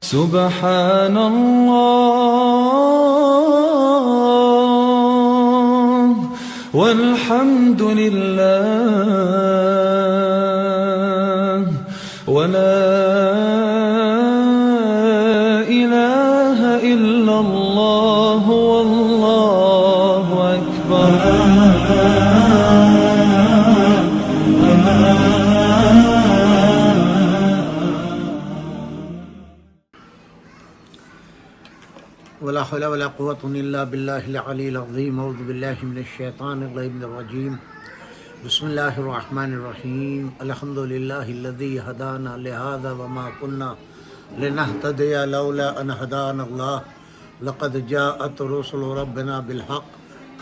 سبحان الله والحمد لله ولا إله إلا الله والله أكبر. ولا حول ولا قوة إلا بالله العلي العظيم. أعوذ بالله من الشيطان الرجيم. بسم الله الرحمن الرحيم. الحمد لله الذي هدانا لهذا وما كنا لنهتدي لولا أن هدانا الله. لقد جاءت رسل ربنا بالحق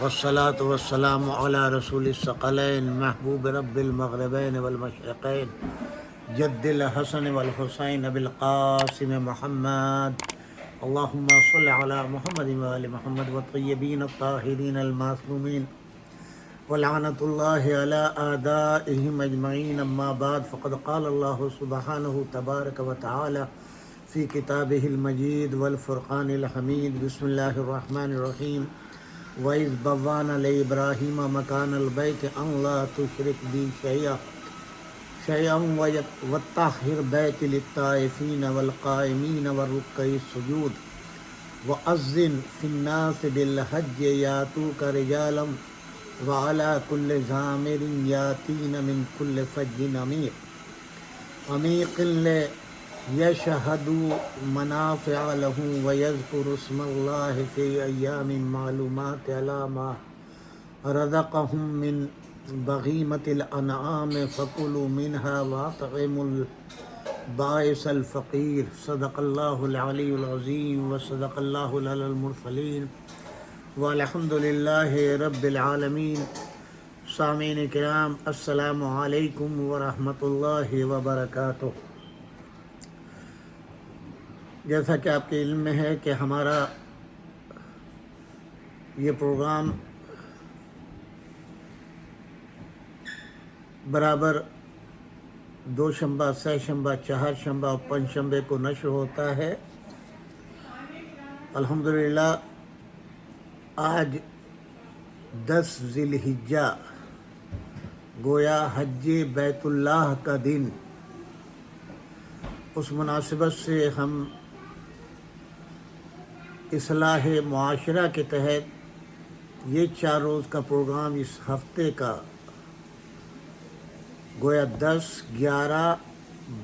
والصلاة والسلام على رسول الثقلين محبوب رب المغربين والمشرقين جد الحسن والحسين بالقاسم محمد. اللهم صل على محمد وآل محمد والطيبين الطاهرين المعصومين ولعنة الله على أعدائهم أجمعين. أما بعد فقد قال الله سبحانه تبارك وتعالى في كتابه المجيد والفرقان الحميد. بسم الله الرحمن الرحيم. وإذ بوأنا لإبراهيم مكان البيت أن لا تشرك بي شيئا وطهر بيتي للطائفين والقائمين والركع السجود وأذن في الناس بالحج يأتوك رجالا وعلى كل ضامر يأتين من كل فج عميق ليشهدوا منافع لهم ويذكروا اسم الله في أيام معلومات على ما رزقهم من بغيمة الأنعام فكلوا منها وأطعموا البائس الفقير. صدق الله العلي العظيم وصدق الله العلي المرسلين والحمد لله رب العالمین. سامعین کرام، السلام علیکم ورحمۃ اللہ وبرکاتہ. جیسا کہ آپ کے علم میں ہے کہ ہمارا یہ پروگرام برابر دوشنبہ، سہ شنبہ، چہار شنبہ اور پنج شنبے کو نشر ہوتا ہے. الحمدللہ آج 10 ذی الحجہ گویا حج بیت اللہ کا دن. اس مناسبت سے ہم اصلاح معاشرہ کے تحت یہ 4 روز کا پروگرام اس ہفتے کا گویا 10، 11،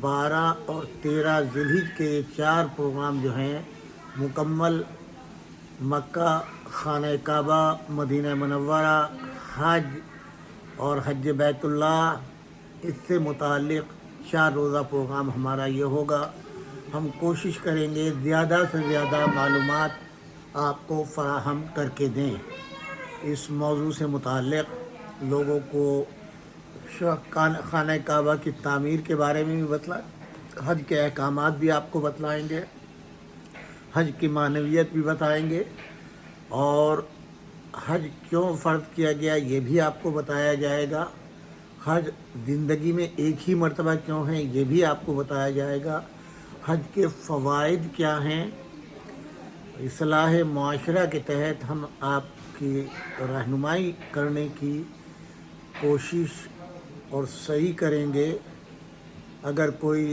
12 اور 13 ذی الحجہ کے 4 پروگرام جو ہیں مکمل مکہ، خانہ کعبہ، مدینہ منورہ، حج اور حج بیت اللہ، اس سے متعلق 4 روزہ پروگرام ہمارا یہ ہوگا. ہم کوشش کریں گے زیادہ سے زیادہ معلومات آپ کو فراہم کر کے دیں. اس موضوع سے متعلق لوگوں کو خانہ کعبہ کی تعمیر کے بارے میں بھی بتلائیں، حج کے احکامات بھی آپ کو بتلائیں گے، حج کی معنویت بھی بتائیں گے، اور حج کیوں فرض کیا گیا یہ بھی آپ کو بتایا جائے گا. حج زندگی میں ایک ہی مرتبہ کیوں ہے یہ بھی آپ کو بتایا جائے گا. حج کے فوائد کیا ہیں. اصلاح معاشرہ کے تحت ہم آپ کی رہنمائی کرنے کی کوشش اور صحیح کریں گے. اگر کوئی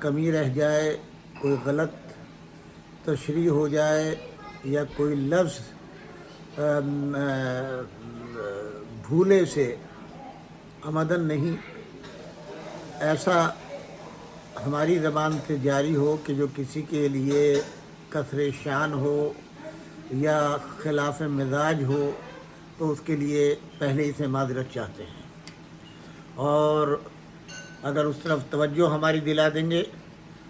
کمی رہ جائے، کوئی غلط تشریح ہو جائے یا کوئی لفظ بھولے سے عمدن نہیں ایسا ہماری زبان سے جاری ہو کہ جو کسی کے لیے کثر شان ہو یا خلاف مزاج ہو تو اس کے لیے پہلے ہی سے معذرت چاہتے ہیں. اور اگر اس طرف توجہ ہماری دلا دیں گے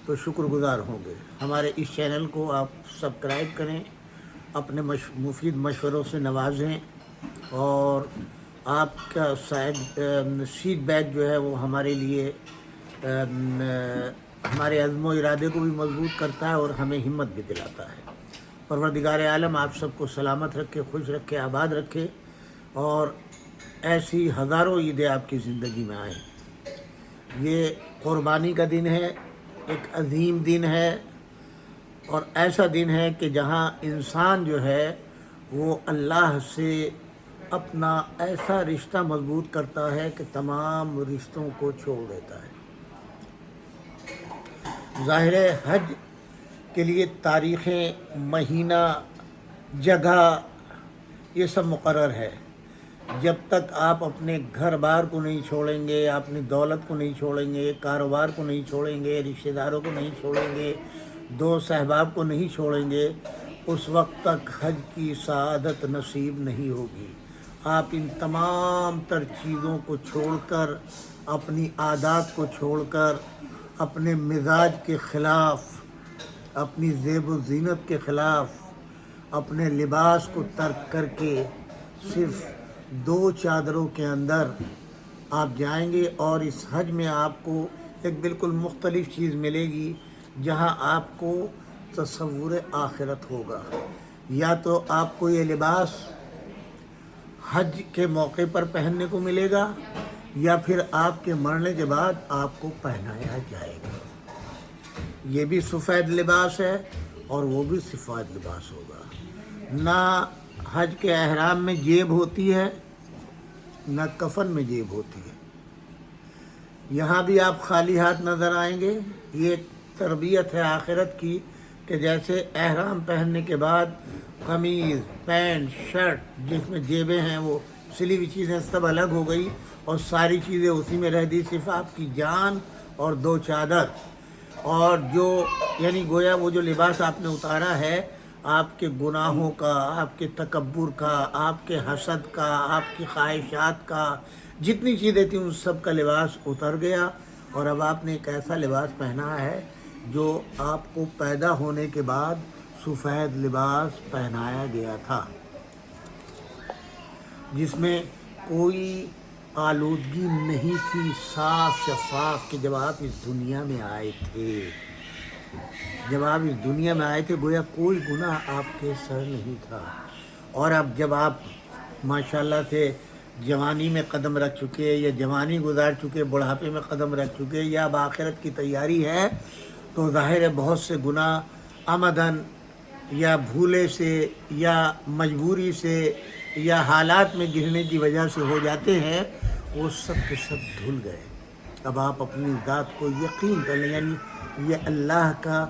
تو شکر گزار ہوں گے. ہمارے اس چینل کو آپ سبسکرائب کریں، اپنے مفید مشوروں سے نوازیں، اور آپ کا فیڈ بیک جو ہے وہ ہمارے لیے ہمارے عزم و ارادے کو بھی مضبوط کرتا ہے اور ہمیں ہمت بھی دلاتا ہے. پروردگار عالم آپ سب کو سلامت رکھے، خوش رکھے، آباد رکھے، اور ایسی ہزاروں عیدیں آپ کی زندگی میں آئیں. یہ قربانی کا دن ہے، ایک عظیم دن ہے، اور ایسا دن ہے کہ جہاں انسان جو ہے وہ اللہ سے اپنا ایسا رشتہ مضبوط کرتا ہے کہ تمام رشتوں کو چھوڑ دیتا ہے۔ ظاہر ہے حج کے لیے تاریخیں، مہینہ، جگہ یہ سب مقرر ہے۔ جب تک آپ اپنے گھر بار کو نہیں چھوڑیں گے، اپنی دولت کو نہیں چھوڑیں گے، کاروبار کو نہیں چھوڑیں گے، رشتہ داروں کو نہیں چھوڑیں گے، دوست احباب کو نہیں چھوڑیں گے، اس وقت تک حج کی سعادت نصیب نہیں ہوگی۔ آپ ان تمام تر چیزوں کو چھوڑ کر، اپنی عادات کو چھوڑ کر، اپنے مزاج کے خلاف، اپنی زیب و زینت کے خلاف، اپنے لباس کو ترک کر کے صرف 2 چادروں کے اندر آپ جائیں گے، اور اس حج میں آپ کو ایک بالکل مختلف چیز ملے گی، جہاں آپ کو تصور آخرت ہوگا۔ یا تو آپ کو یہ لباس حج کے موقع پر پہننے کو ملے گا، یا پھر آپ کے مرنے کے بعد آپ کو پہنایا جائے گا۔ یہ بھی سفید لباس ہے اور وہ بھی سفید لباس ہوگا۔ نہ حج کے احرام میں جیب ہوتی ہے، نہ کفن میں جیب ہوتی ہے۔ یہاں بھی آپ خالی ہاتھ نظر آئیں گے۔ یہ ایک تربیت ہے آخرت کی کہ جیسے احرام پہننے کے بعد قمیض، پینٹ، شرٹ، جس میں جیبیں ہیں وہ سلی ہوئی چیزیں سب الگ ہو گئی اور ساری چیزیں اسی میں رہ دی، صرف آپ کی جان اور 2 چادر، اور جو یعنی گویا وہ جو لباس آپ نے اتارا ہے، آپ کے گناہوں کا، آپ کے تکبر کا، آپ کے حسد کا، آپ کی خواہشات کا، جتنی چیزیں تھیں ان سب کا لباس اتر گیا، اور اب آپ نے ایک ایسا لباس پہنا ہے جو آپ کو پیدا ہونے کے بعد سفید لباس پہنایا گیا تھا، جس میں کوئی آلودگی نہیں تھی، صاف شفاف، کہ جب آپ اس دنیا میں آئے تھے، گویا کوئی گناہ آپ کے سر نہیں تھا۔ اور اب جب آپ ماشاءاللہ سے جوانی میں قدم رکھ چکے، یا جوانی گزار چکے، بڑھاپے میں قدم رکھ چکے، یا اب آخرت کی تیاری ہے، تو ظاہر ہے بہت سے گناہ عمدن یا بھولے سے یا مجبوری سے یا حالات میں گرنے کی وجہ سے ہو جاتے ہیں، وہ سب کے سب دھل گئے۔ اب آپ اپنی ذات کو یقین کر لیں، یعنی یہ اللہ کا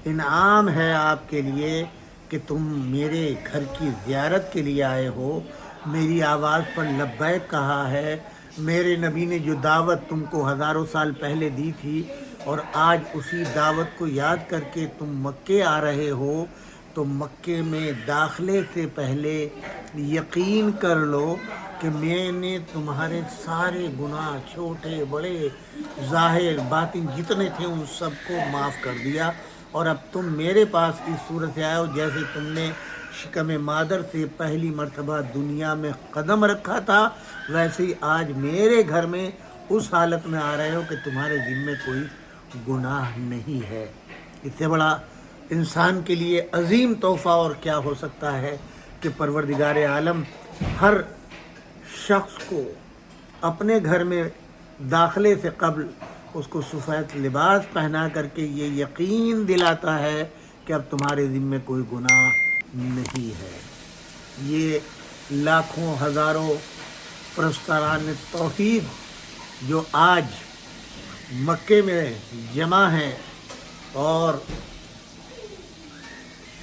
انعام ہے آپ کے لیے کہ تم میرے گھر کی زیارت کے لیے آئے ہو، میری آواز پر لبیک کہا ہے، میرے نبی نے جو دعوت تم کو ہزاروں سال پہلے دی تھی، اور آج اسی دعوت کو یاد کر کے تم مکے آ رہے ہو، تو مکے میں داخلے سے پہلے یقین کر لو کہ میں نے تمہارے سارے گناہ، چھوٹے بڑے، ظاہر باطن جتنے تھے، ان سب کو معاف کر دیا، اور اب تم میرے پاس اس صورت سے آئے ہو جیسے تم نے شکم مادر سے پہلی مرتبہ دنیا میں قدم رکھا تھا، ویسے ہی آج میرے گھر میں اس حالت میں آ رہے ہو کہ تمہارے ذمے کوئی گناہ نہیں ہے۔ اس سے بڑا انسان کے لیے عظیم تحفہ اور کیا ہو سکتا ہے کہ پروردگار عالم ہر شخص کو اپنے گھر میں داخلے سے قبل اس کو سفید لباس پہنا کر کے یہ یقین دلاتا ہے کہ اب تمہارے ذمے کوئی گناہ نہیں ہے۔ یہ لاکھوں ہزاروں پرستاران توحید جو آج مکے میں جمع ہیں اور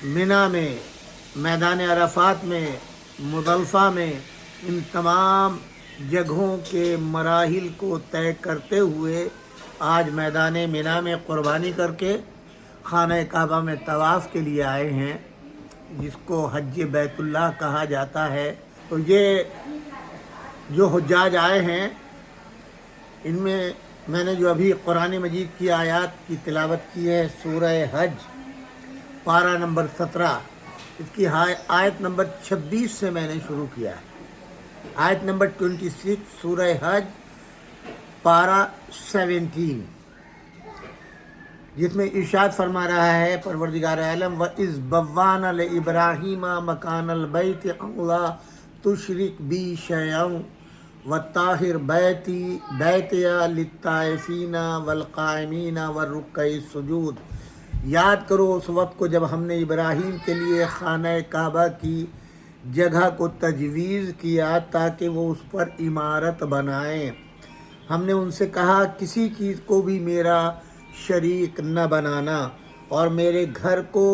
منی میں، میدان عرفات میں، مزدلفہ میں، ان تمام جگہوں کے مراحل کو طے کرتے ہوئے آج میدان منی میں قربانی کر کے خانہ کعبہ میں طواف کے لیے آئے ہیں، جس کو حج بیت اللہ کہا جاتا ہے۔ تو یہ جو حجاج آئے ہیں، ان میں نے جو ابھی قرآن مجید کی آیات کی تلاوت کی ہے، سورہ حج پارہ نمبر 17، اس کی آیت نمبر 26 سے میں نے شروع کیا ہے۔ آیت نمبر 26 سورہ حج پارہ 17، جس میں ارشاد فرما رہا ہے پروردگار عالم، وَإِذْ بَوَّأْنَا لِإِبْرَاهِيمَ مَكَانَ الْبَيْتِ أَلَّا تُشْرِكْ بِي شَيْئًا وَطَّهِّرْ بَيْتِيَ لِلطَّائِفِينَ وَالْقَائِمِينَ وَالرُّكَّعِ السُّجُودِ۔ یاد کرو اس وقت کو جب ہم نے ابراہیم کے لیے خانہ کعبہ کی جگہ کو تجویز کیا تاکہ وہ اس پر عمارت بنائیں۔ ہم نے ان سے کہا کسی چیز کو بھی میرا شریک نہ بنانا، اور میرے گھر کو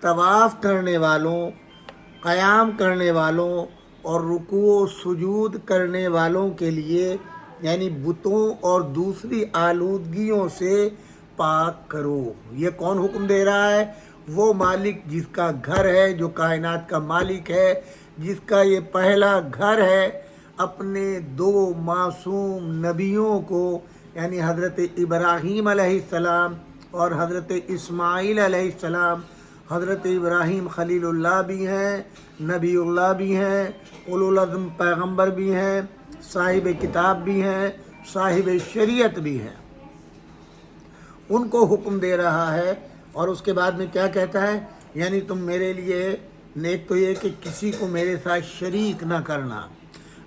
طواف کرنے والوں، قیام کرنے والوں اور رکوع و سجود کرنے والوں کے لیے یعنی بتوں اور دوسری آلودگیوں سے پاک کرو۔ یہ کون حکم دے رہا ہے؟ وہ مالک جس کا گھر ہے، جو کائنات کا مالک ہے، جس کا یہ پہلا گھر ہے، اپنے دو معصوم نبیوں کو یعنی حضرت ابراہیم علیہ السلام اور حضرت اسماعیل علیہ السلام۔ حضرت ابراہیم خلیل اللہ بھی ہیں، نبی اللہ بھی ہیں، اولو العزم پیغمبر بھی ہیں، صاحب کتاب بھی ہیں، صاحب شریعت بھی ہیں۔ ان کو حکم دے رہا ہے، اور اس کے بعد میں کیا کہتا ہے؟ یعنی تم میرے لیے نیک تو یہ کہ کسی کو میرے ساتھ شریک نہ کرنا،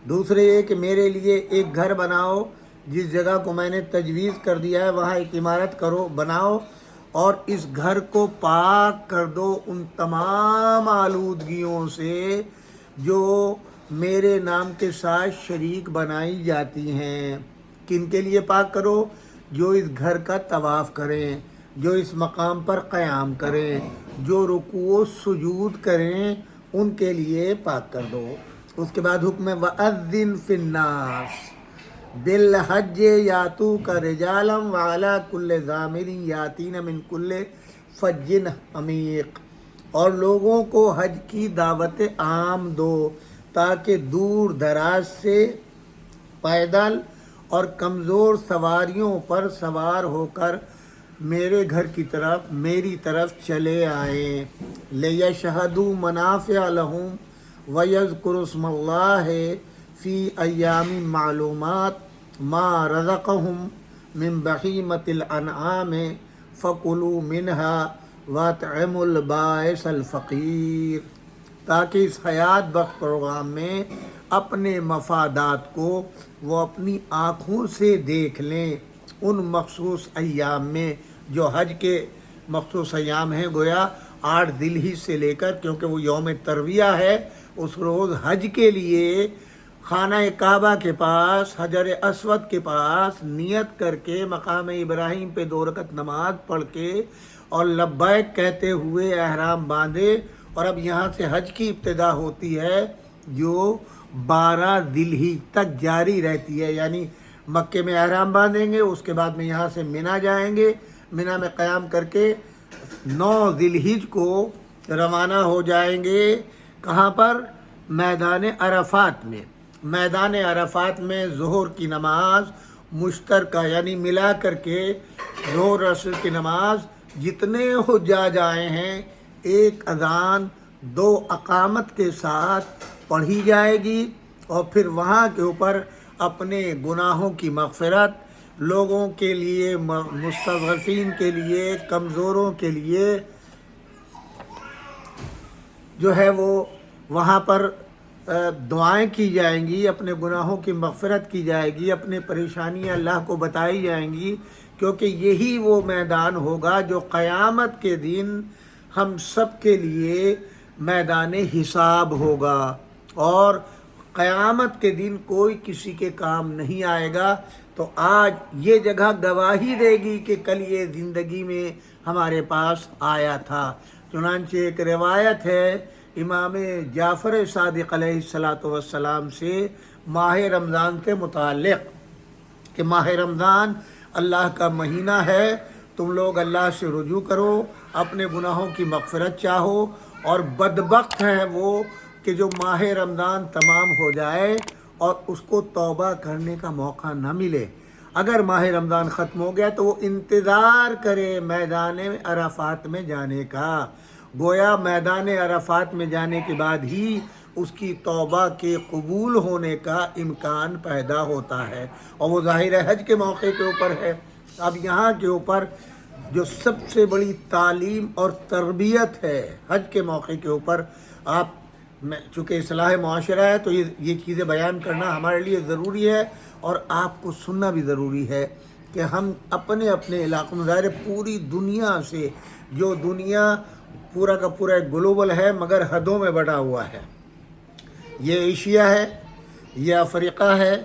دوسرے یہ کہ میرے لیے ایک گھر بناؤ، جس جگہ کو میں نے تجویز کر دیا ہے وہاں ایک عمارت بناؤ، اور اس گھر کو پاک کر دو ان تمام آلودگیوں سے جو میرے نام کے ساتھ شریک بنائی جاتی ہیں۔ کن کے لیے پاک کرو؟ جو اس گھر کا طواف کریں، جو اس مقام پر قیام کریں، جو رکوع و سجود کریں، ان کے لیے پاک کر دو۔ اس کے بعد حکم ہے وَأَذِّن فِي النَّاسِ بِالْحَجِّ يَأْتُوكَ رِجَالًا وَعَلَىٰ كُلِّ ضَامِرٍ يَأْتِينَ مِنْ كُلِّ فَجٍّ عَمِيقٍ، اور لوگوں کو حج کی دعوت عام دو تاکہ دور دراز سے پیدل اور کمزور سواریوں پر سوار ہو کر میرے گھر کی طرف میری طرف چلے آئیں۔ لِيَشْهَدُوا مَنَافِعَ لَهُمْ وَيَذْكُرُوا اسْمَ اللَّهِ فِي أَيَّامٍ مَّعْلُومَاتٍ مَا رَزَقَهُم مِّن بَهِيمَةِ الْأَنْعَامِ فَكُلُوا مِنْهَا وَأَطْعِمُوا الْبَائِسَ الْفَقِيرَ، تاکہ اس حیات بخش پروگرام میں اپنے مفادات کو وہ اپنی آنکھوں سے دیکھ لیں ان مخصوص ایام میں جو حج کے مخصوص ایام ہیں، گویا 8 ذی الحجہ سے لے کر، کیونکہ وہ یوم ترویہ ہے، اس روز حج کے لیے خانہ کعبہ کے پاس حجر اسود کے پاس نیت کر کے مقام ابراہیم پہ 2 رکعت نماز پڑھ کے اور لبیک کہتے ہوئے احرام باندھے، اور اب یہاں سے حج کی ابتدا ہوتی ہے جو 12 ذی الحجہ تک جاری رہتی ہے، یعنی مکے میں احرام باندھیں گے، اس کے بعد میں یہاں سے مینا جائیں گے، مینا میں قیام کر کے 9 ذی الحجہ کو روانہ ہو جائیں گے۔ کہاں پر؟ میدان عرفات میں۔ میدان عرفات میں ظہر کی نماز مشترکہ یعنی ملا کر کے ظہر عصر کی نماز جتنے حجاج آئے ہیں ایک اذان 2 اقامت کے ساتھ پڑھی جائے گی، اور پھر وہاں کے اوپر اپنے گناہوں کی مغفرت، لوگوں کے لیے، مستضعفین کے لیے، کمزوروں کے لیے جو ہے وہ وہاں پر دعائیں کی جائیں گی، اپنے گناہوں کی مغفرت کی جائے گی، اپنے پریشانیاں اللہ کو بتائی جائیں گی، کیونکہ یہی وہ میدان ہوگا جو قیامت کے دن ہم سب کے لیے میدان حساب ہوگا، اور قیامت کے دن کوئی کسی کے کام نہیں آئے گا۔ تو آج یہ جگہ گواہی دے گی کہ کل یہ زندگی میں ہمارے پاس آیا تھا۔ چنانچہ ایک روایت ہے امام جعفر صادق علیہ السلام سے ماہ رمضان سے متعلق کہ ماہ رمضان اللہ کا مہینہ ہے، تم لوگ اللہ سے رجوع کرو، اپنے گناہوں کی مغفرت چاہو، اور بدبخت ہے وہ کہ جو ماہ رمضان تمام ہو جائے اور اس کو توبہ کرنے کا موقع نہ ملے۔ اگر ماہ رمضان ختم ہو گیا تو وہ انتظار کرے میدان عرفات میں جانے کا، گویا میدان عرفات میں جانے کے بعد ہی اس کی توبہ کے قبول ہونے کا امکان پیدا ہوتا ہے، اور وہ ظاہر حج کے موقع کے اوپر ہے۔ اب یہاں کے اوپر جو سب سے بڑی تعلیم اور تربیت ہے حج کے موقع کے اوپر، آپ چونکہ اصلاح معاشرہ ہے تو یہ چیزیں بیان کرنا ہمارے لیے ضروری ہے، اور آپ کو سننا بھی ضروری ہے کہ ہم اپنے اپنے علاقوں میں، ظاہر پوری دنیا سے، جو دنیا پورا کا پورا ایک گلوبل ہے مگر حدوں میں بٹا ہوا ہے، یہ ایشیا ہے، یہ افریقہ ہے،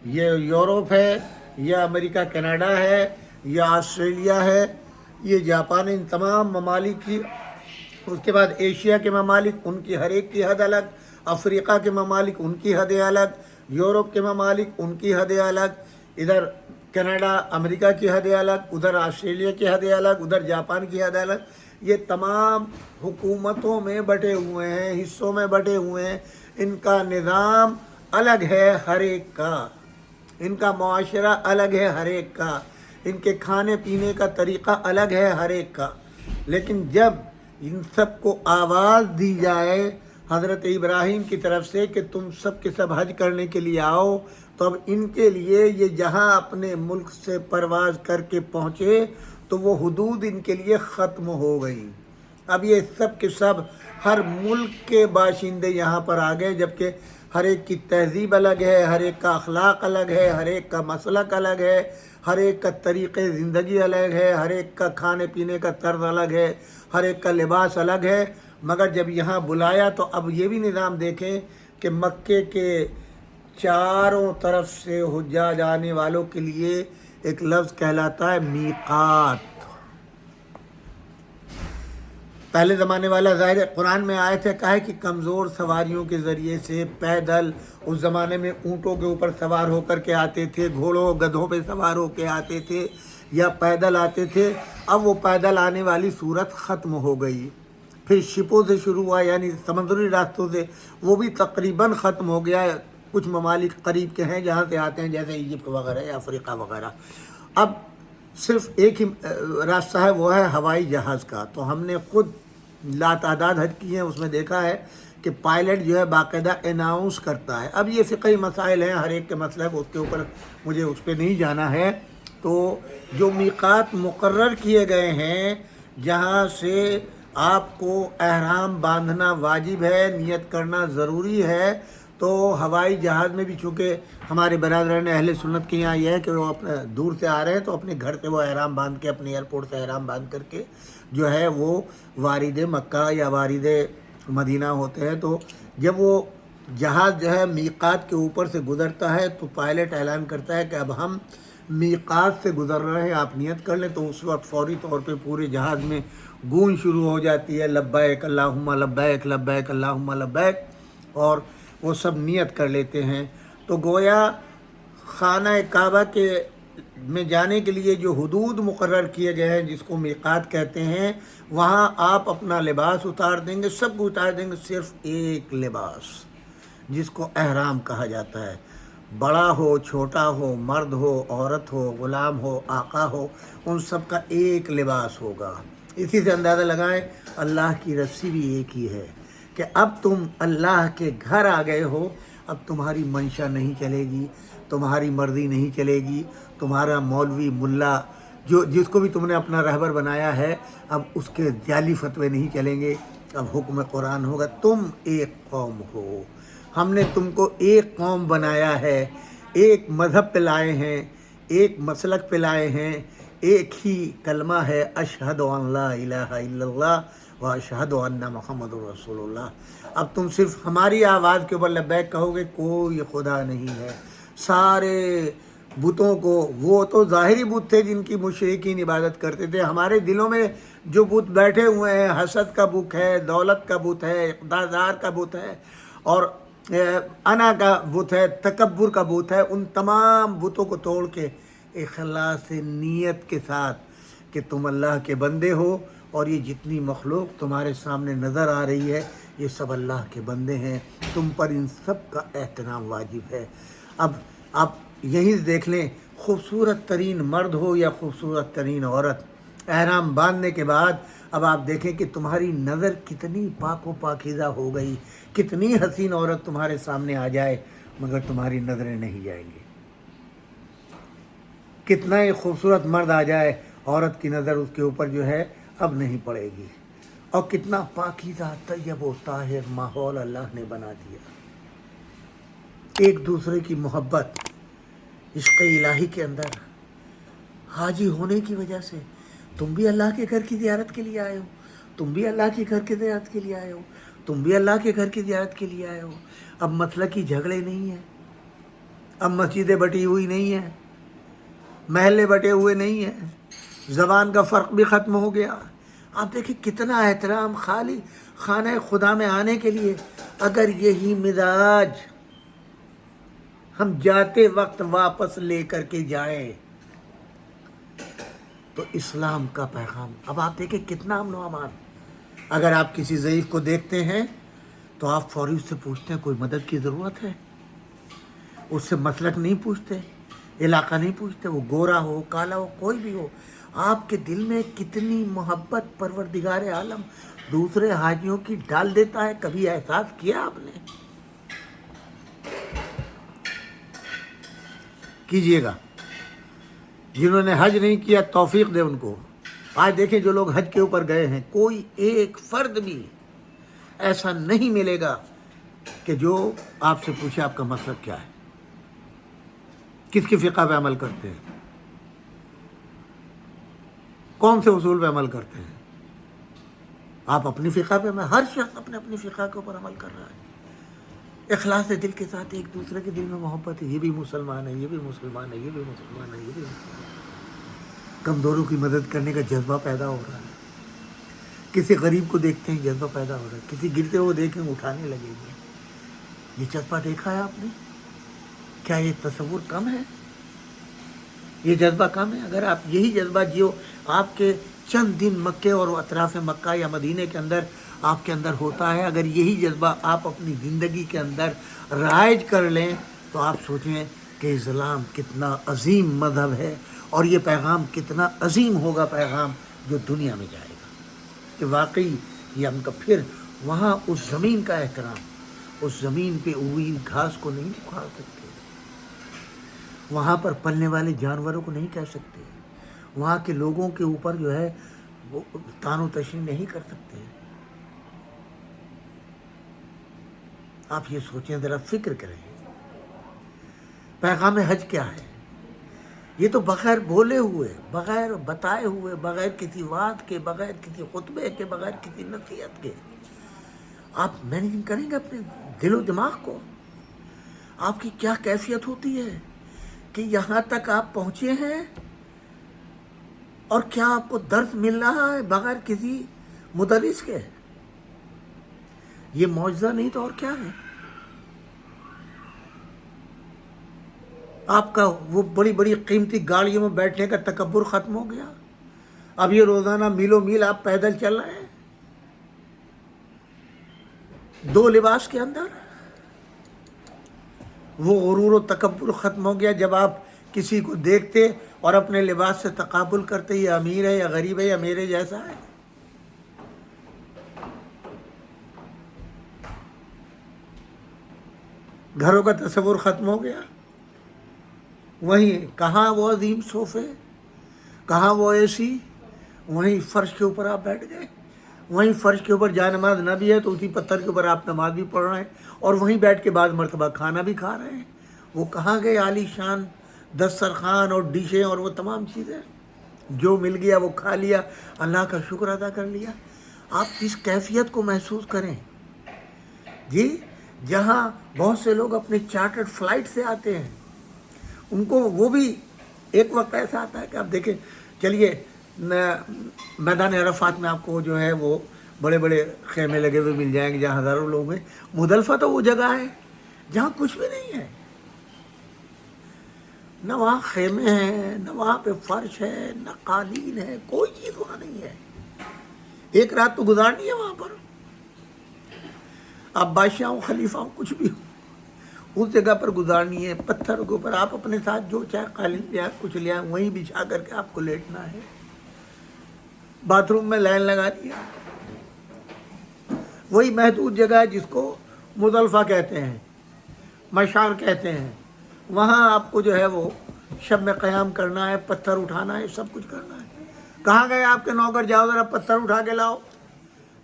یہ یورپ ہے، یہ امریکہ کینیڈا ہے، یہ آسٹریلیا ہے، یہ جاپان، ان تمام ممالک کی، اس کے بعد ایشیا کے ممالک، ان کی ہر ایک کی حد الگ، افریقہ کے ممالک ان کی حدیں الگ، یورپ کے ممالک ان کی حدیں الگ، ادھر کینیڈا امریکہ کی حدیں الگ، ادھر آسٹریلیا کی حدیں الگ، ادھر جاپان کی حد الگ، یہ تمام حکومتوں میں بٹے ہوئے ہیں، حصوں میں بٹے ہوئے ہیں، ان کا نظام الگ ہے ہر ایک کا، ان کا معاشرہ الگ ہے ہر ایک کا، ان کے کھانے پینے کا طریقہ الگ ہے ہر ایک کا، لیکن جب ان سب کو آواز دی جائے حضرت ابراہیم کی طرف سے کہ تم سب کے سب حج کرنے کے لیے آؤ، تو اب ان کے لیے یہ جہاں اپنے ملک سے پرواز کر کے پہنچے تو وہ حدود ان کے لیے ختم ہو گئی۔ اب یہ سب کے سب ہر ملک کے باشندے یہاں پر آ گئے، جبکہ ہر ایک کی تہذیب الگ ہے، ہر ایک کا اخلاق الگ ہے، ہر ایک کا مسلک الگ ہے، ہر ایک کا طریقے زندگی الگ ہے، ہر ایک کا کھانے پینے کا طرز الگ ہے، ہر ایک کا لباس الگ ہے، مگر جب یہاں بلایا تو اب یہ بھی نظام دیکھیں کہ مکے کے چاروں طرف سے حجاج آنے والوں کے لیے ایک لفظ کہلاتا ہے میقات۔ پہلے زمانے والا ظاہر قرآن میں آئے تھے، کہا ہے کہ کمزور سواریوں کے ذریعے سے پیدل، اس زمانے میں اونٹوں کے اوپر سوار ہو کر کے آتے تھے، گھوڑوں گدھوں پہ سوار ہو کے آتے تھے یا پیدل آتے تھے، اب وہ پیدل آنے والی صورت ختم ہو گئی، پھر شپوں سے شروع ہوا یعنی سمندری راستوں سے، وہ بھی تقریباً ختم ہو گیا، کچھ ممالک قریب کے ہیں جہاں سے آتے ہیں جیسے ایجپٹ وغیرہ یا افریقہ وغیرہ، اب صرف ایک ہی راستہ ہے، وہ ہے ہوائی جہاز کا۔ تو ہم نے خود لاتعداد حج کیے ہیں، اس میں دیکھا ہے کہ پائلٹ جو ہے باقاعدہ اناؤنس کرتا ہے۔ اب یہ فقہی مسائل ہیں، ہر ایک کے مسئلہ کو، اس کے اوپر مجھے اس پہ نہیں جانا ہے۔ تو جو میقات مقرر کیے گئے ہیں جہاں سے آپ کو احرام باندھنا واجب ہے، نیت کرنا ضروری ہے، تو ہوائی جہاز میں بھی چونکہ ہمارے برادران اہل سنت کے یہاں یہ ہے کہ وہ اپنے دور سے آ رہے ہیں تو اپنے گھر سے وہ احرام باندھ کے، اپنے ایئرپورٹ سے احرام باندھ کر کے جو ہے وہ وارد مکہ یا وارد مدینہ ہوتے ہیں، تو جب وہ جہاز جو ہے میقات کے اوپر سے گزرتا ہے تو پائلٹ اعلان کرتا ہے کہ اب ہم میقات سے گزر رہے ہیں، آپ نیت کر لیں، تو اس وقت فوری طور پہ پورے جہاز میں گونج شروع ہو جاتی ہے، لبیک اللہم لبیک لبیک اللہم لبیک، اور وہ سب نیت کر لیتے ہیں۔ تو گویا خانہ کعبہ کے میں جانے کے لیے جو حدود مقرر کیے گئے ہیں جس کو میقات کہتے ہیں، وہاں آپ اپنا لباس اتار دیں گے، سب کو اتار دیں گے، صرف ایک لباس جس کو احرام کہا جاتا ہے، بڑا ہو چھوٹا ہو، مرد ہو عورت ہو، غلام ہو آقا ہو، ان سب کا ایک لباس ہوگا۔ اسی سے اندازہ لگائیں اللہ کی رسی بھی ایک ہی ہے کہ اب تم اللہ کے گھر آ گئے ہو، اب تمہاری منشا نہیں چلے گی، تمہاری مرضی نہیں چلے گی، تمہارا مولوی ملا جس کو بھی تم نے اپنا رہبر بنایا ہے اب اس کے جعلی فتوے نہیں چلیں گے، اب حکم قرآن ہوگا، تم ایک قوم ہو، ہم نے تم کو ایک قوم بنایا ہے، ایک مذہب پہ لائے ہیں، ایک مسلک پہ لائے ہیں، ایک ہی کلمہ ہے اشہد ان لا الہ الا اللہ و اشہد ان محمد رسول اللہ۔ اب تم صرف ہماری آواز کے اوپر لبیک کہو گے، کوئی خدا نہیں ہے، سارے بتوں کو، وہ تو ظاہری بت تھے جن کی مشرکین عبادت کرتے تھے، ہمارے دلوں میں جو بت بیٹھے ہوئے ہیں، حسد کا بت ہے، دولت کا بت ہے، اقتدار کا بت ہے، اور انا کا بت ہے، تکبر کا بت ہے، ان تمام بتوں کو توڑ کے اخلاص نیت کے ساتھ کہ تم اللہ کے بندے ہو اور یہ جتنی مخلوق تمہارے سامنے نظر آ رہی ہے یہ سب اللہ کے بندے ہیں، تم پر ان سب کا احترام واجب ہے۔ اب آپ یہیں دیکھ لیں، خوبصورت ترین مرد ہو یا خوبصورت ترین عورت، احرام باندھنے کے بعد اب آپ دیکھیں کہ تمہاری نظر کتنی پاک و پاکیزہ ہو گئی، کتنی حسین عورت تمہارے سامنے آ جائے مگر تمہاری نظریں نہیں جائیں گی، کتنا ہی خوبصورت مرد آ جائے عورت کی نظر اس کے اوپر جو ہے اب نہیں پڑے گی، اور کتنا پاکیزہ طیب و طاہر ماحول اللہ نے بنا دیا، ایک دوسرے کی محبت عشق الہی کے اندر، حاجی ہونے کی وجہ سے تم بھی اللہ کے گھر کی زیارت کے لیے آئے ہو، تم بھی اللہ کے گھر کی زیارت کے لیے آئے ہو، تم بھی اللہ کے گھر کی زیارت کے لیے آئے ہو۔ اب مسلکی جھگڑے نہیں ہیں، اب مسجدیں بٹی ہوئی نہیں ہیں، محلے بٹے ہوئے نہیں ہیں، زبان کا فرق بھی ختم ہو گیا۔ آپ دیکھیں کتنا احترام خالی خانہ خدا میں آنے کے لیے۔ اگر یہی مزاج ہم جاتے وقت واپس لے کر کے جائیں تو اسلام کا پیغام، اب آپ دیکھیں کتنا امن و امان۔ اگر آپ کسی ضعیف کو دیکھتے ہیں تو آپ فوری اس سے پوچھتے ہیں کوئی مدد کی ضرورت ہے، اس سے مسلک نہیں پوچھتے، علاقہ نہیں پوچھتے، وہ گورا ہو کالا ہو کوئی بھی ہو۔ آپ کے دل میں کتنی محبت پروردگار عالم دوسرے حاجیوں کی ڈال دیتا ہے، کبھی احساس کیا آپ نے؟ کیجئے گا۔ جنہوں نے حج نہیں کیا توفیق دے ان کو۔ آج دیکھیں جو لوگ حج کے اوپر گئے ہیں، کوئی ایک فرد بھی ایسا نہیں ملے گا کہ جو آپ سے پوچھے آپ کا مسلک کیا ہے، کس کی فقہ پہ عمل کرتے ہیں، کون سے اصول پہ عمل کرتے ہیں۔ آپ اپنی فقہ پہ، ہر شخص اپنی فقہ کے اوپر عمل کر رہا ہے، اخلاص دل کے ساتھ، ایک دوسرے کے دل میں محبت ہے، یہ بھی مسلمان ہے، یہ بھی مسلمان ہے، یہ بھی مسلمان ہے، یہ بھی مسلمان ہے۔ کمزوروں کی مدد کرنے کا جذبہ پیدا ہو رہا ہے، کسی غریب کو دیکھتے ہیں جذبہ پیدا ہو رہا ہے، کسی گرتے ہوئے دیکھیں اٹھانے لگے گے۔ یہ جذبہ دیکھا ہے آپ نے؟ کیا یہ تصور کم ہے؟ یہ جذبہ کم ہے؟ اگر آپ یہی جذبہ جیو، آپ کے چند دن مکے اور اطراف مکہ یا مدینے کے اندر آپ کے اندر ہوتا ہے، اگر یہی جذبہ آپ اپنی زندگی کے اندر رائج کر لیں تو آپ سوچیں کہ اسلام کتنا عظیم مذہب ہے، اور یہ پیغام کتنا عظیم ہوگا، پیغام جو دنیا میں جائے گا، کہ واقعی یہ ہم کا پھر وہاں اس زمین کا احترام، اس زمین پہ اگی گھاس کو نہیں اکھاڑ سکتے، وہاں پر پلنے والے جانوروں کو نہیں کہہ سکتے، وہاں کے لوگوں کے اوپر جو ہے وہ تان و تشنیع نہیں کر سکتے۔ آپ یہ سوچیں، ذرا فکر کریں، پیغام حج کیا ہے؟ یہ تو بغیر بولے ہوئے، بغیر بتائے ہوئے، بغیر کسی وعد کے، بغیر کسی خطبے کے، بغیر کسی نصیحت کے آپ مینیجنگ کریں گے اپنے دل و دماغ کو؟ آپ کی کیا کیفیت ہوتی ہے کہ یہاں تک آپ پہنچے ہیں، اور کیا آپ کو درس مل رہا ہے بغیر کسی مدرس کے؟ یہ معجزہ نہیں تو اور کیا ہے؟ آپ کا وہ بڑی بڑی قیمتی گاڑیوں میں بیٹھنے کا تکبر ختم ہو گیا، اب یہ روزانہ میلوں میل آپ پیدل چل رہے ہیں، 2 لباس کے اندر۔ وہ غرور و تکبر ختم ہو گیا جب آپ کسی کو دیکھتے اور اپنے لباس سے تقابل کرتے، یہ امیر ہے یا غریب ہے یا میرے جیسا ہے۔ گھروں کا تصور ختم ہو گیا، وہیں کہاں وہ عظیم صوفے، کہاں وہ اے سی، وہیں فرش کے اوپر آپ بیٹھ گئے، وہیں فرش کے اوپر جائے نماز نہ بھی ہے تو اسی پتھر کے اوپر آپ نماز بھی پڑھ رہے ہیں، اور وہیں بیٹھ کے بعض مرتبہ کھانا بھی کھا رہے ہیں۔ وہ کہاں گئے عالی شان دسترخوان اور ڈشیں اور وہ تمام چیزیں؟ جو مل گیا وہ کھا لیا، اللہ کا شکر ادا کر لیا۔ آپ اس کیفیت کو محسوس کریں جی، جہاں بہت سے لوگ اپنے چارٹرڈ فلائٹ سے آتے ہیں، ان کو وہ بھی ایک وقت ایسا آتا ہے کہ آپ دیکھیں، چلیے میدان عرفات میں آپ کو جو ہے وہ بڑے بڑے خیمے لگے ہوئے مل جائیں گے جہاں ہزاروں لوگ ہیں۔ مزدلفہ تو وہ جگہ ہے جہاں کچھ بھی نہیں ہے، نہ وہاں خیمے ہیں، نہ وہاں پہ فرش ہے، نہ قالین ہے، کوئی چیز وہاں نہیں ہے۔ ایک رات تو گزارنی ہے وہاں پر، آپ بادشاہ ہوں، خلیفہ ہوں، کچھ بھی ہوں، اس جگہ پر گزارنی ہے۔ پتھر کے اوپر آپ اپنے ساتھ جو چاہے قالین لے آئے، کچھ لے آئے، وہیں بچھا کر کے آپ کو لیٹنا ہے۔ باتھ روم میں لائن لگا دیا، وہی محدود جگہ ہے جس کو مزدلفہ کہتے ہیں، مشعر کہتے ہیں، وہاں آپ کو جو ہے وہ شب میں قیام کرنا ہے، پتھر اٹھانا ہے، سب کچھ کرنا ہے۔ کہاں گئے آپ کے نوکر، جاؤ ذرا پتھر اٹھا کے لاؤ،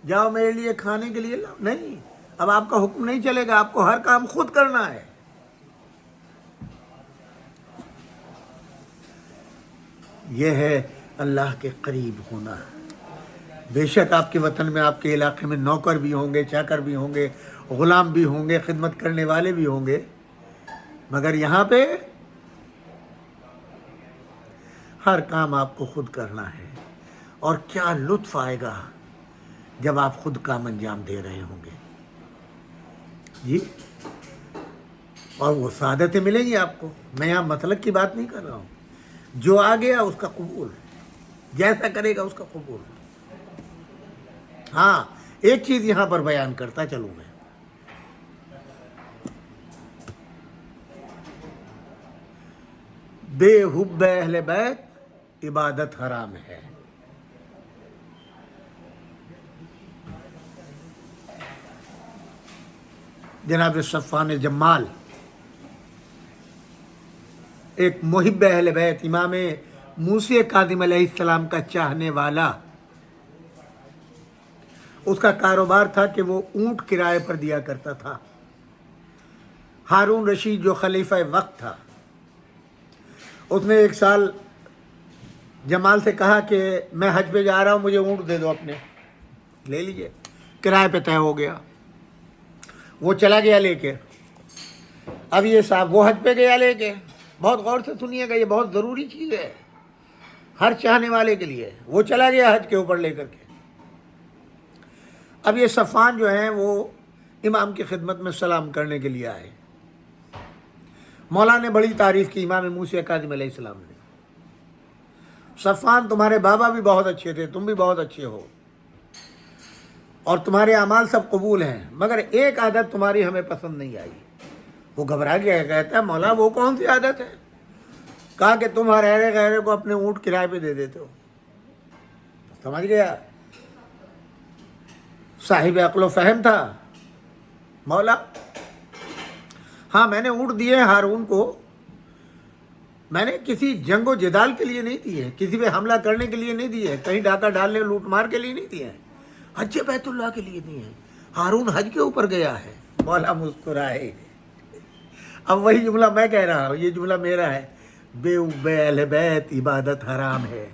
جاؤ میرے لیے کھانے کے لیے لاؤ؟ نہیں، اب آپ کا حکم نہیں چلے گا، آپ کو ہر کام خود کرنا ہے۔ یہ ہے اللہ کے قریب ہونا۔ بے شک آپ کے وطن میں، آپ کے علاقے میں نوکر بھی ہوں گے، چاکر بھی ہوں گے، غلام بھی ہوں گے، خدمت کرنے والے بھی ہوں گے، مگر یہاں پہ ہر کام آپ کو خود کرنا ہے۔ اور کیا لطف آئے گا جب آپ خود کام انجام دے رہے ہوں گے جی، اور وہ سعادتیں ملیں گی آپ کو۔ میں یہاں مسلک کی بات نہیں کر رہا ہوں، جو آ گیا اس کا قبول، جیسا کرے گا اس کا قبول۔ ہاں ایک چیز یہاں پر بیان کرتا چلوں میں، بے حب اہل بیت عبادت حرام ہے۔ جناب صفوان جمال ایک محب اہل بیت، امام موسی کاظم علیہ السلام کا چاہنے والا، اس کا کاروبار تھا کہ وہ اونٹ کرائے پر دیا کرتا تھا۔ ہارون رشید جو خلیفہ وقت تھا، اس نے ایک سال جمال سے کہا کہ میں حج پہ جا رہا ہوں، مجھے اونٹ دے دو اپنے، لے لیجئے، کرائے پہ طے ہو گیا۔ وہ چلا گیا لے کے، اب یہ صاحب وہ حج پہ گیا لے کے، بہت غور سے سنیے گا، یہ بہت ضروری چیز ہے ہر چاہنے والے کے لیے۔ وہ چلا گیا حج کے اوپر لے کر کے، اب یہ صفوان جو ہیں وہ امام کی خدمت میں سلام کرنے کے لیے آئے۔ مولا نے بڑی تعریف کی امام موسی کاظم علیہ السلام نے، صفوان تمہارے بابا بھی بہت اچھے تھے، تم بھی بہت اچھے ہو، اور تمہارے اعمال سب قبول ہیں، مگر ایک عادت تمہاری ہمیں پسند نہیں آئی۔ وہ گھبرا گیا، کہتا ہے مولا وہ کون سی عادت ہے؟ کہا کہ تم ہر غیرے کو اپنے اونٹ کرائے پہ دے دیتے ہو۔ سمجھ گیا، صاحب عقل و فہم تھا مولا۔ ہاں میں نے اونٹ دیے ہارون کو، میں نے کسی جنگ و جدال کے لیے نہیں دیے، کسی پہ حملہ کرنے کے لیے نہیں دیے، کہیں ڈاکہ ڈالنے لوٹ مار کے لیے نہیں دیے، حج بیت اللہ کے لیے دیے۔ ہارون حج کے اوپر گیا ہے۔ مولا مسکرائے۔ اب وہی جملہ میں کہہ رہا ہوں، یہ جملہ میرا ہے، بے اہل بیت عبادت حرام ہے۔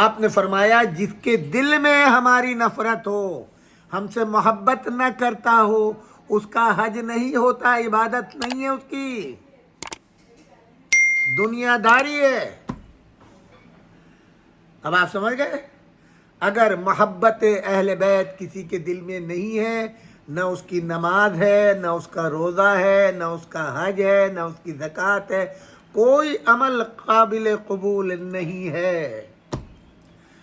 آپ نے فرمایا جس کے دل میں ہماری نفرت ہو، ہم سے محبت نہ کرتا ہو، اس کا حج نہیں ہوتا، عبادت نہیں ہے اس کی، دنیا داری ہے۔ اب آپ سمجھ گئے؟ اگر محبت اہل بیت کسی کے دل میں نہیں ہے، نہ اس کی نماز ہے، نہ اس کا روزہ ہے، نہ اس کا حج ہے، نہ اس کی زکوٰۃ ہے، کوئی عمل قابل قبول نہیں ہے۔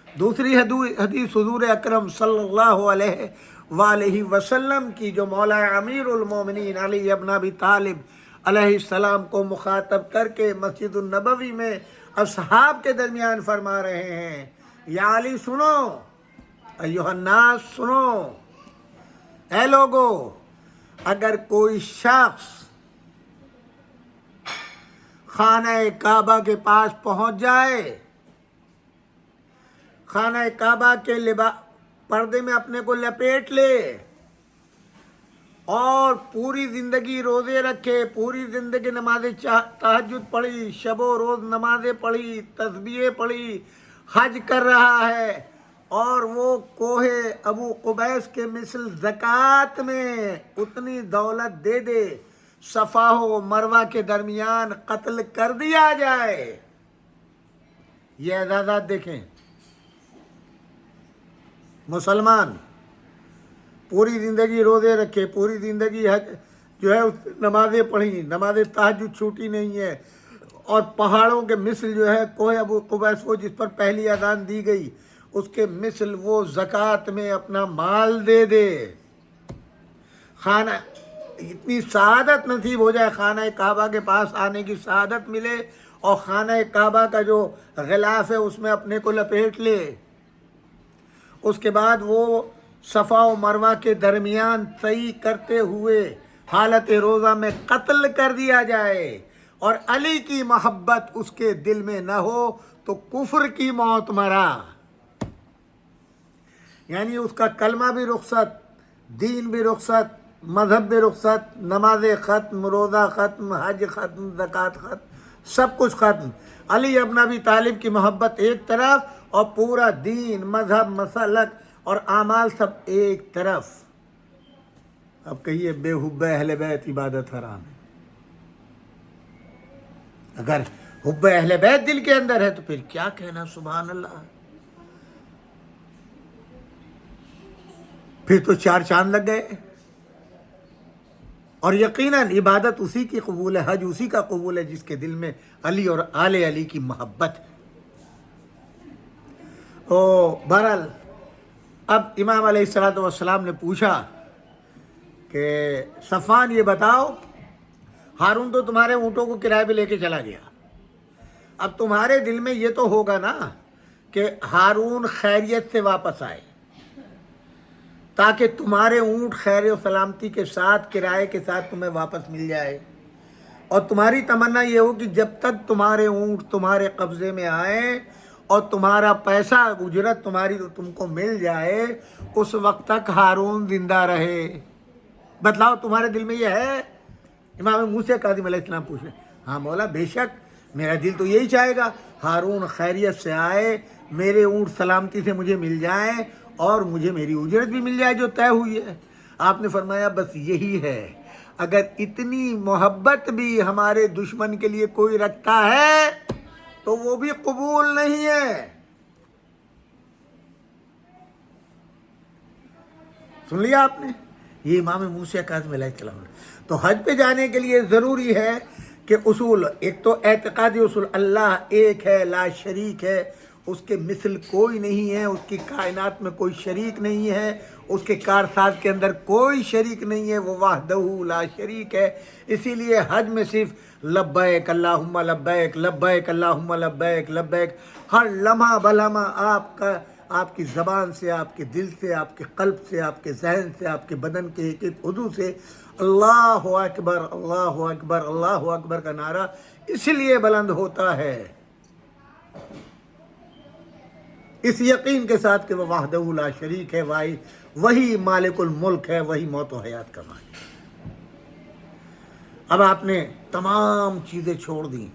دوسری حدیث حضور اکرم صلی اللہ علیہ وآلہ وسلم کی، جو مولا امیر المومنین علی ابن ابی طالب علیہ السلام کو مخاطب کر کے مسجد النبوی میں اصحاب کے درمیان فرما رہے ہیں، یا علی سنو، ایھا الناس سنو، اے لوگو، اگر کوئی شخص خانہ کعبہ کے پاس پہنچ جائے، خانہ کعبہ کے پردے میں اپنے کو لپیٹ لے، اور پوری زندگی روزے رکھے، پوری زندگی نماز تہجد پڑھی، شب و روز نمازیں پڑھی، تسبیحیں پڑھی، حج کر رہا ہے، اور وہ کوہ ابو قبیس کے مثل زکوٰۃ میں اتنی دولت دے دے، صفا و مروہ کے درمیان قتل کر دیا جائے۔ یہ اعزازات دیکھیں، مسلمان پوری زندگی روزے رکھے، پوری زندگی حج جو ہے نمازیں پڑھی، نماز تہجد چھوٹی نہیں ہے، اور پہاڑوں کے مثل جو ہے کوہ ابو قبیس، وہ جس پر پہلی اذان دی گئی، اس کے مثل وہ زکوٰۃ میں اپنا مال دے دے، خانہ اتنی سعادت نصیب ہو جائے، خانہ کعبہ کے پاس آنے کی سعادت ملے، اور خانہ کعبہ کا جو غلاف ہے اس میں اپنے کو لپیٹ لے، اس کے بعد وہ صفا و مروہ کے درمیان سعی کرتے ہوئے حالت روزہ میں قتل کر دیا جائے، اور علی کی محبت اس کے دل میں نہ ہو تو کفر کی موت مرا، یعنی اس کا کلمہ بھی رخصت، دین بھی رخصت، مذہب بھی رخصت، نماز ختم، روزہ ختم، حج ختم، زکوٰۃ ختم، سب کچھ ختم. علی ابن ابی طالب کی محبت ایک طرف اور پورا دین مذہب مسلک اور اعمال سب ایک طرف. اب کہیے بے حب اہل بیت عبادت حرام ہے. اگر حب اہل بیت دل کے اندر ہے تو پھر کیا کہنا سبحان اللہ. پھر تو چار چاند لگ گئے. اور یقیناً عبادت اسی کی قبول ہے, حج اسی کا قبول ہے جس کے دل میں علی اور آل علی کی محبت ہے. بہرحال اب امام علیہ الصلوۃ والسلام نے پوچھا کہ صفوان یہ بتاؤ, ہارون تو تمہارے اونٹوں کو کرائے پہ لے کے چلا گیا, اب تمہارے دل میں یہ تو ہوگا نا کہ ہارون خیریت سے واپس آئے تاکہ تمہارے اونٹ خیر و سلامتی کے ساتھ کرائے کے ساتھ تمہیں واپس مل جائے, اور تمہاری تمنا یہ ہو کہ جب تک تمہارے اونٹ تمہارے قبضے میں آئیں اور تمہارا پیسہ اجرت تمہاری تم کو مل جائے اس وقت تک ہارون زندہ رہے. بتلاؤ تمہارے دل میں یہ ہے؟ امام موسیٰ کاظم علیہ السلام پوچھے, ہاں مولا بے شک میرا دل تو یہی چاہے گا ہارون خیریت سے آئے, میرے اونٹ سلامتی سے مجھے مل جائیں اور مجھے میری اجرت بھی مل جائے جو طے ہوئی ہے. آپ نے فرمایا بس یہی ہے, اگر اتنی محبت بھی ہمارے دشمن کے لیے کوئی رکھتا ہے تو وہ بھی قبول نہیں ہے. سن لیا آپ نے, یہ امام موسیٰ کاظم علیہ السلام. تو حج پہ جانے کے لیے ضروری ہے کہ اصول, ایک تو اعتقادی اصول, اللہ ایک ہے لا شریک ہے, اس کے مثل کوئی نہیں ہے, اس کی کائنات میں کوئی شریک نہیں ہے, اس کے کارساز کے اندر کوئی شریک نہیں ہے, وہ وحدہ لا شریک ہے. اسی لیے حج میں صرف لبیک اللہم لبیک لبیک اللہم لبیک لبیک, ہر لمحہ بلمحہ آپ کی زبان سے, آپ کے دل سے, آپ کے قلب سے, آپ کے ذہن سے, آپ کے بدن کے ایک ایک عضو سے اللہ اکبر اللہ اکبر اللہ اکبر کا نعرہ اس لیے بلند ہوتا ہے, اس یقین کے ساتھ کہ وہ وحدہ لا شریک ہے, وہی مالک الملک ہے, وہی موت و حیات کا مالک. اب آپ نے تمام چیزیں چھوڑ دی,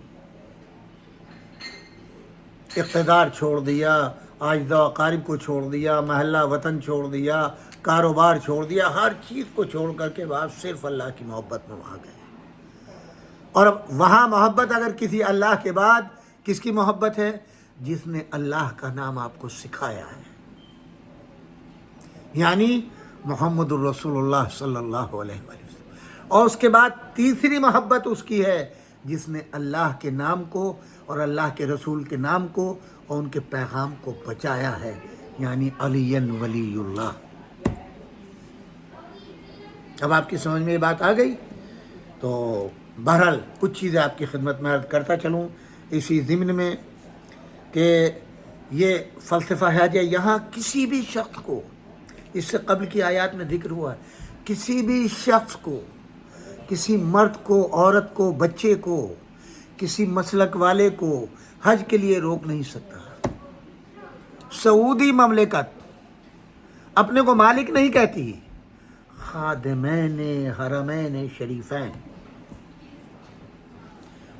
اقتدار چھوڑ دیا, عاجزہ و اقارب کو چھوڑ دیا, محلہ وطن چھوڑ دیا, کاروبار چھوڑ دیا, ہر چیز کو چھوڑ کر کے آپ صرف اللہ کی محبت میں وہاں گئے. اور اب وہاں محبت اگر کسی اللہ کے بعد کس کی محبت ہے؟ جس نے اللہ کا نام آپ کو سکھایا ہے, یعنی محمد الرسول اللہ صلی اللہ علیہ وسلم. اور اس کے بعد تیسری محبت اس کی ہے جس نے اللہ کے نام کو اور اللہ کے رسول کے نام کو اور ان کے پیغام کو بچایا ہے, یعنی علی ولی اللہ. اب آپ کی سمجھ میں یہ بات آ گئی؟ تو بہرحال کچھ چیزیں آپ کی خدمت میں عرض کرتا چلوں اسی ضمن میں کہ یہ فلسفہ ہے جو یہاں کسی بھی شخص کو, اس سے قبل کی آیات میں ذکر ہوا ہے, کسی بھی شخص کو, کسی مرد کو, عورت کو, بچے کو, کسی مسلک والے کو حج کے لیے روک نہیں سکتا. سعودی مملکت اپنے کو مالک نہیں کہتی, خادمین حرمین شریفین.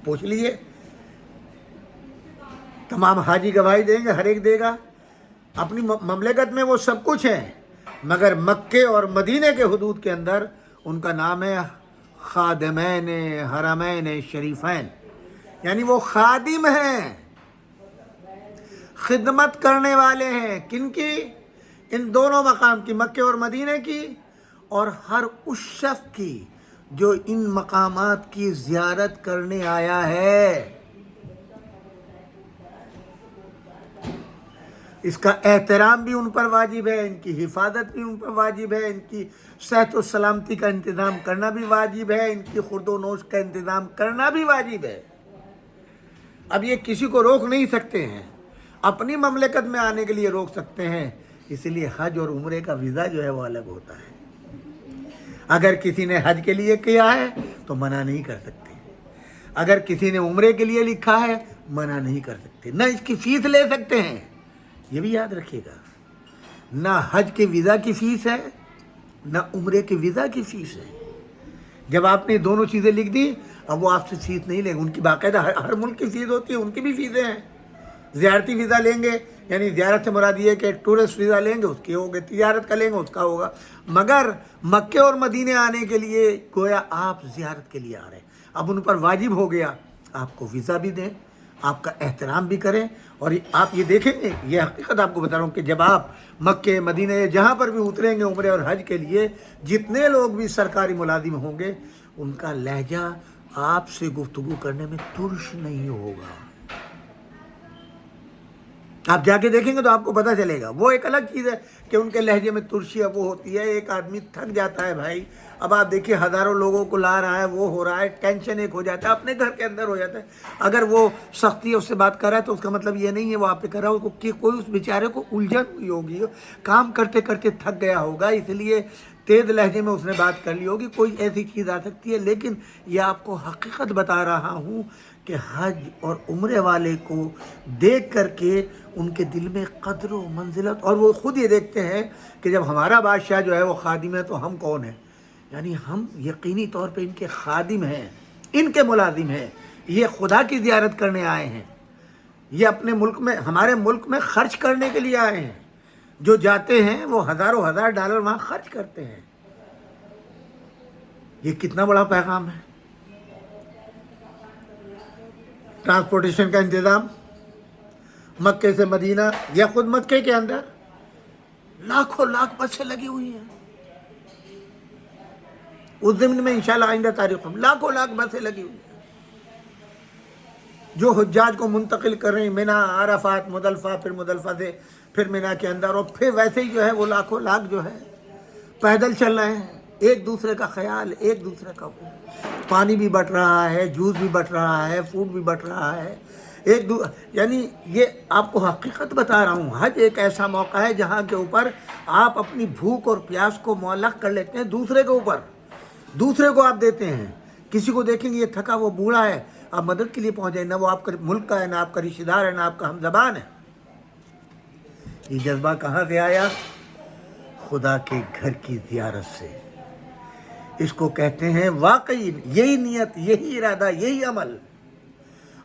پوچھ لیجئے, تمام حاجی گواہی دیں گے, ہر ایک دے گا. اپنی مملکت میں وہ سب کچھ ہیں, مگر مکے اور مدینے کے حدود کے اندر ان کا نام ہے خادمین حرمین شریفین, یعنی وہ خادم ہیں, خدمت کرنے والے ہیں. کن کی؟ ان دونوں مقام کی, مکے اور مدینے کی, اور ہر اس شخص کی جو ان مقامات کی زیارت کرنے آیا ہے. اس کا احترام بھی ان پر واجب ہے, ان کی حفاظت بھی ان پر واجب ہے, ان کی صحت و سلامتی کا انتظام کرنا بھی واجب ہے, ان کی خورد و نوش کا انتظام کرنا بھی واجب ہے. اب یہ کسی کو روک نہیں سکتے ہیں, اپنی مملکت میں آنے کے لیے روک سکتے ہیں. اس لیے حج اور عمرے کا ویزا جو ہے وہ الگ ہوتا ہے. اگر کسی نے حج کے لیے کیا ہے تو منع نہیں کر سکتے, اگر کسی نے عمرے کے لیے لکھا ہے منع نہیں کر سکتے, نہ اس کی فیس لے سکتے ہیں. یہ بھی یاد رکھیے گا, نہ حج کے ویزا کی فیس ہے, نہ عمرے کے ویزا کی فیس ہے. جب آپ نے دونوں چیزیں لکھ دی اب وہ آپ سے فیس نہیں لیں گے. ان کی باقاعدہ ہر ملک کی فیس ہوتی ہے, ان کی بھی فیسیں ہیں. زیارتی ویزا لیں گے یعنی زیارت سے مراد یہ کہ ٹورسٹ ویزا لیں گے اس کے ہوگے, تجارت کا لیں گے اس کا ہوگا. مگر مکے اور مدینے آنے کے لیے گویا آپ زیارت کے لیے آ رہے ہیں, اب ان پر واجب ہو گیا آپ کو ویزا بھی دیں, آپ کا احترام بھی کریں. اور آپ یہ دیکھیں گے, یہ حقیقت آپ کو بتا رہا ہوں کہ جب آپ مکے مدینے جہاں پر بھی اتریں گے عمرے اور حج کے لیے, جتنے لوگ بھی سرکاری ملازم ہوں گے ان کا لہجہ آپ سے گفتگو کرنے میں ترش نہیں ہوگا. آپ جا کے دیکھیں گے تو آپ کو پتہ چلے گا. وہ ایک الگ چیز ہے کہ ان کے لہجے میں ترشی وہ ہوتی ہے. ایک آدمی تھک جاتا ہے بھائی, اب آپ دیکھیے ہزاروں لوگوں کو لا رہا ہے, وہ ہو رہا ہے, ٹینشن ایک ہو جاتا ہے, اپنے گھر کے اندر ہو جاتا ہے. اگر وہ سختی اس سے بات کر رہا ہے تو اس کا مطلب یہ نہیں ہے وہ آپ پہ کر رہا ہے کہ کوئی اس بیچارے کو الجھن ہوئی ہوگی, کام کرتے کرتے تھک گیا ہوگا, اس لیے تیز لہجے میں اس نے بات کر لی ہوگی. کوئی ایسی چیز آ سکتی ہے. لیکن یہ آپ کو حقیقت بتا رہا ہوں کہ حج اور عمرے والے کو دیکھ کر کے ان کے دل میں قدر و منزلت, اور وہ خود یہ دیکھتے ہیں کہ جب ہمارا بادشاہ جو ہے وہ خادم ہے تو ہم کون ہیں, یعنی ہم یقینی طور پہ ان کے خادم ہیں, ان کے ملازم ہیں. یہ خدا کی زیارت کرنے آئے ہیں, یہ اپنے ملک میں ہمارے ملک میں خرچ کرنے کے لیے آئے ہیں. جو جاتے ہیں وہ ہزاروں ہزار ڈالر وہاں خرچ کرتے ہیں. یہ کتنا بڑا پیغام ہے. ٹرانسپورٹیشن کا انتظام مکے سے مدینہ یا خود مکے کے اندر لاکھوں لاکھ بسیں لگی ہوئی ہیں. اس زمین میں انشاءاللہ آئندہ تاریخ میں لاکھوں لاکھ بسیں لگی ہوئی ہیں جو حجاج کو منتقل کر رہے ہیں منی, عرفات, مزدلفہ, پھر مزدلفہ سے پھر منی کے اندر, اور پھر ویسے ہی جو ہے وہ لاکھوں لاکھ جو ہے پیدل چل رہے ہیں. ایک دوسرے کا خیال, ایک دوسرے کا پانی بھی بٹ رہا ہے, جوس بھی بٹ رہا ہے, فوڈ بھی بٹ رہا ہے. یعنی یہ آپ کو حقیقت بتا رہا ہوں. حج ایک ایسا موقع ہے جہاں کے اوپر آپ اپنی بھوک اور پیاس کو معلق کر لیتے ہیں دوسرے کے اوپر, دوسرے کو آپ دیتے ہیں. کسی کو دیکھیں گے یہ تھکا, وہ بوڑھا ہے, آپ مدد کے لیے پہنچ جائیں, نہ وہ آپ کا ملک کا ہے, نہ آپ کا رشتہ دار ہے, نہ آپ کا ہم زبان ہے. یہ جذبہ کہاں سے آیا؟ خدا کے گھر کی زیارت سے. اس کو کہتے ہیں واقعی یہی نیت, یہی ارادہ, یہی عمل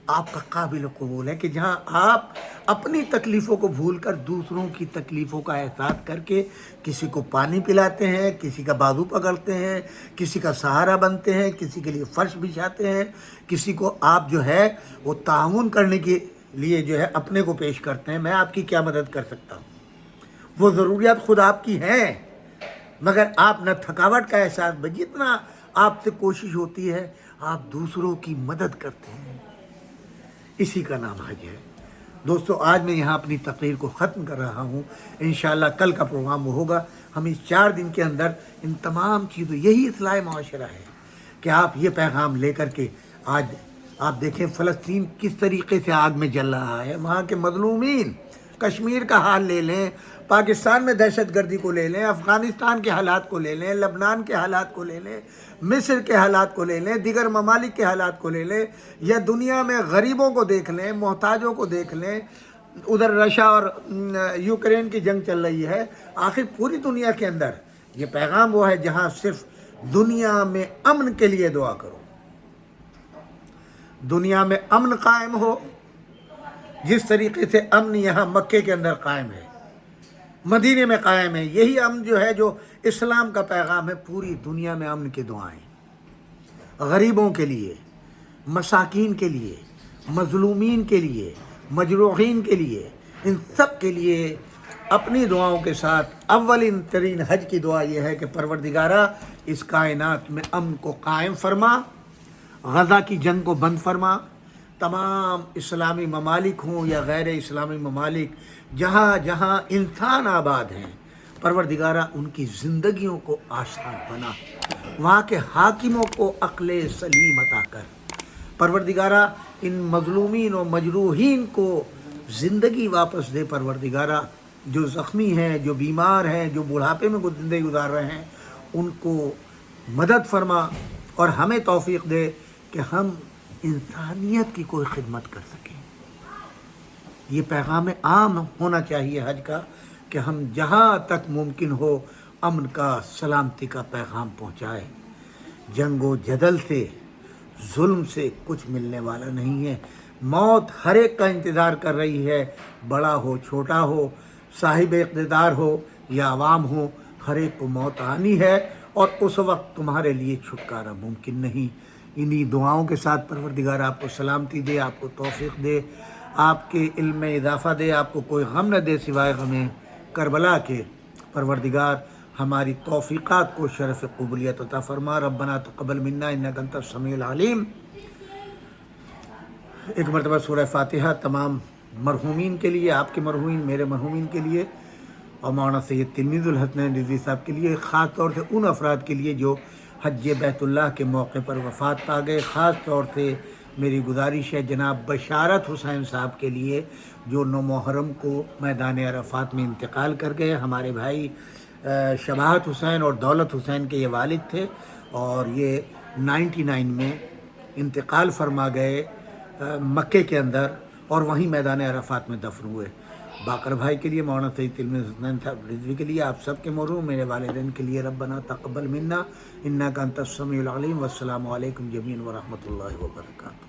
آپ کا قابل قبول ہے کہ جہاں آپ اپنی تکلیفوں کو بھول کر دوسروں کی تکلیفوں کا احساس کر کے کسی کو پانی پلاتے ہیں, کسی کا بازو پکڑتے ہیں, کسی کا سہارا بنتے ہیں, کسی کے لیے فرش بچھاتے ہیں, کسی کو آپ جو ہے وہ تعاون کرنے کے لیے جو ہے اپنے کو پیش کرتے ہیں. میں آپ کی کیا مدد کر سکتا ہوں؟ وہ ضروریات خود آپ کی ہیں, مگر آپ نہ تھکاوٹ کا احساس, جتنا آپ سے کوشش ہوتی ہے آپ دوسروں کی مدد کرتے ہیں. اسی کا نام حج ہے. دوستو آج میں یہاں اپنی تقریر کو ختم کر رہا ہوں. انشاءاللہ کل کا پروگرام وہ ہوگا. ہم اس 4 دن کے اندر ان تمام چیزوں, یہی اصلاح معاشرہ ہے کہ آپ یہ پیغام لے کر کے آج آپ دیکھیں فلسطین کس طریقے سے آگ میں جل رہا ہے, وہاں کے مظلومین, کشمیر کا حال لے لیں, پاکستان میں دہشت گردی کو لے لیں, افغانستان کے حالات کو لے لیں, لبنان کے حالات کو لے لیں, مصر کے حالات کو لے لیں, دیگر ممالک کے حالات کو لے لیں, یا دنیا میں غریبوں کو دیکھ لیں, محتاجوں کو دیکھ لیں. ادھر رشیا اور یوکرین کی جنگ چل رہی ہے. آخر پوری دنیا کے اندر یہ پیغام وہ ہے جہاں صرف دنیا میں امن کے لیے دعا کرو. دنیا میں امن قائم ہو جس طریقے سے امن یہاں مکے کے اندر قائم ہے, مدینے میں قائم ہے. یہی امن جو ہے جو اسلام کا پیغام ہے. پوری دنیا میں امن کی دعائیں غریبوں کے لیے, مساکین کے لیے, مظلومین کے لیے, مجروحین کے لیے, ان سب کے لیے اپنی دعاؤں کے ساتھ اولین ترین حج کی دعا یہ ہے کہ پروردگارہ اس کائنات میں امن کو قائم فرما, غزہ کی جنگ کو بند فرما. تمام اسلامی ممالک ہوں یا غیر اسلامی ممالک, جہاں جہاں انسان آباد ہیں, پروردگارہ ان کی زندگیوں کو آسان بنا, وہاں کے حاکموں کو عقل سلیم عطا کر. پروردگارہ ان مظلومین و مجروحین کو زندگی واپس دے. پروردگارہ جو زخمی ہیں, جو بیمار ہیں, جو بڑھاپے میں زندگی گزار رہے ہیں, ان کو مدد فرما اور ہمیں توفیق دے کہ ہم انسانیت کی کوئی خدمت کر سکیں. یہ پیغام عام ہونا چاہیے حج کا کہ ہم جہاں تک ممکن ہو امن کا, سلامتی کا پیغام پہنچائیں. جنگ و جدل سے، ظلم سے کچھ ملنے والا نہیں ہے۔ موت ہر ایک کا انتظار کر رہی ہے، بڑا ہو چھوٹا ہو، صاحب اقتدار ہو یا عوام ہو، ہر ایک کو موت آنی ہے، اور اس وقت تمہارے لیے چھٹکارا ممکن نہیں۔ انہی دعاؤں کے ساتھ پروردگار آپ کو سلامتی دے، آپ کو توفیق دے، آپ کے علم میں اضافہ دے، آپ کو کوئی غم نہ دے سوائے غم کربلا کے۔ پروردگار ہماری توفیقات کو شرف قبولیت عطا فرما۔ ربنا تقبل منا انک انت السمیع العلیم۔ ایک مرتبہ سورہ فاتحہ تمام مرحومین کے لیے، آپ کے مرحومین، میرے مرحومین کے لیے، اور مولانا سید تلمیذ الحسنین رضوی صاحب کے لیے، خاص طور سے ان افراد کے لیے جو حج بیت اللہ کے موقع پر وفات پا گئے۔ خاص طور سے میری گزارش ہے جناب بشارت حسین صاحب کے لیے جو 9 محرم کو میدان عرفات میں انتقال کر گئے۔ ہمارے بھائی شباہت حسین اور دولت حسین کے یہ والد تھے، اور یہ 99 میں انتقال فرما گئے مکے کے اندر، اور وہیں میدان عرفات میں دفن ہوئے۔ باقر بھائی کے لیے، مولانا سید تلمیذ حسنین صاحب رضوی کے لیے، آپ سب کے مرحوم میرے والدین کے لیے ربنا تقبل منا انک انت السمیع العلیم۔ والسلام علیکم جمیعا ورحمۃ اللہ وبرکاتہ۔